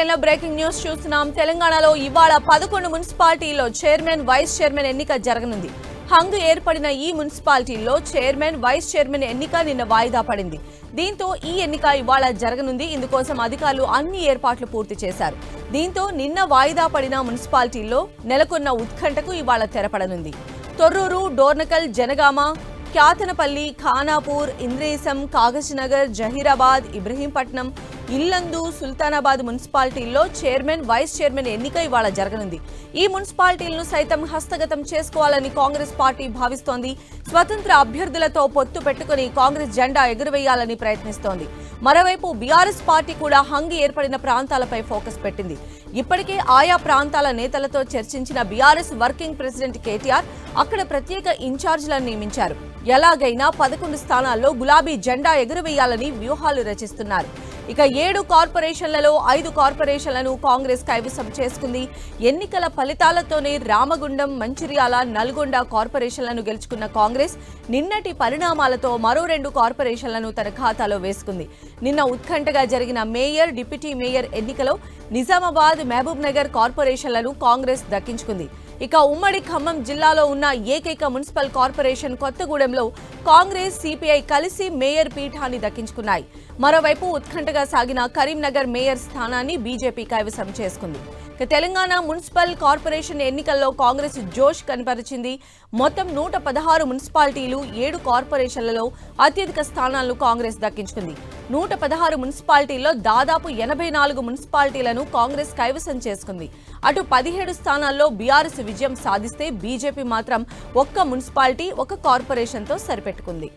Screen లో breaking news చూస్తున్నాం. తెలంగాణలో ఇవాళ 11 మున్సిపాలిటీల్లో చైర్మన్ వైస్ చైర్మన్ ఎన్నిక జరగనుంది. హంగు ఏర్పడిన ఈ మున్సిపాలిటీల్లో చైర్మన్ వైస్ చైర్మన్ ఎన్నిక నిన్న వాయిదా పడింది. దీంతో ఈ ఎన్నిక ఇవాళ జరగనుంది. ఇందుకోసం అధికారులు అన్ని ఏర్పాట్లు పూర్తి చేశారు. దీంతో నిన్న వాయిదా పడిన మున్సిపాలిటీల్లో నెలకొన్న ఉత్కంఠకు ఇవాళ తెరపడనుంది. తొర్రూరు, డోర్నకల్, జనగామ, క్యాతనపల్లి, ఖానాపూర్, ఇంద్రేశం, కాగజ్నగర్, జహీరాబాద్, ఇబ్రహీంపట్నం, ఇల్లందు, సుల్తానాబాద్ మున్సిపాలిటీల్లో చైర్మన్ వైస్ చైర్మన్ ఎన్నిక ఇవాళ జరగనుంది. ఈ మున్సిపాలిటీలను సైతం హస్తగతం చేసుకోవాలని కాంగ్రెస్ పార్టీ భావిస్తోంది. స్వతంత్ర అభ్యర్థులతో పొత్తు పెట్టుకుని కాంగ్రెస్ జెండా ఎగురవేయాలని ప్రయత్నిస్తోంది. మరోవైపు బీఆర్ఎస్ పార్టీ కూడా హంగు ఏర్పడిన ప్రాంతాలపై ఫోకస్ పెట్టింది. ఇప్పటికే ఆయా ప్రాంతాల నేతలతో చర్చించిన బీఆర్ఎస్ వర్కింగ్ ప్రెసిడెంట్ కేటీఆర్ అక్కడ ప్రత్యేక ఇన్ఛార్జీలను నియమించారు. ఎలాగైనా 11 స్థానాల్లో గులాబీ జెండా ఎగురవేయాలని వ్యూహాలు రచిస్తున్నారు. ఇక 7 కార్పొరేషన్లలో 5 కార్పొరేషన్లను కాంగ్రెస్ కైవసం చేసుకుంది. ఎన్నికల ఫలితాలతోనే రామగుండం, మంచిర్యాల, నల్గొండ కార్పొరేషన్లను గెలుచుకున్న కాంగ్రెస్ నిన్నటి పరిణామాలతో మరో 2 కార్పొరేషన్లను తన ఖాతాలో వేసుకుంది. నిన్న ఉత్కంఠగా జరిగిన మేయర్, డిప్యూటీ మేయర్ ఎన్నికలో నిజామాబాద్, మహబూబ్ నగర్ కార్పొరేషన్లను కాంగ్రెస్ దక్కించుకుంది. ఇక ఉమ్మడి ఖమ్మం జిల్లాలో ఉన్న ఏకైక మున్సిపల్ కార్పొరేషన్ కొత్తగూడెంలో కాంగ్రెస్, సిపిఐ కలిసి మేయర్ పీఠాన్ని దక్కించుకున్నాయి. మరోవైపు ఉత్కంఠగా సాగిన కరీంనగర్ మేయర్ స్థానాన్ని బీజేపీ కైవసం చేసుకుంది. తెలంగాణ మున్సిపల్ కార్పొరేషన్ ఎన్నికల్లో కాంగ్రెస్ జోష్ కనపరిచింది. మొత్తం 116 మున్సిపాలిటీలు, 7 కార్పొరేషన్లలో అత్యధిక స్థానాలను కాంగ్రెస్ దక్కించుకుంది. 116 మున్సిపాలిటీల్లో దాదాపు 84 మున్సిపాలిటీలను కాంగ్రెస్ కైవసం చేసుకుంది. అటు 17 స్థానాల్లో బీఆర్ఎస్ విజయం సాధిస్తే బీజేపీ మాత్రం ఒక్క మున్సిపాలిటీ, ఒక కార్పొరేషన్తో సరిపెట్టుకుంది.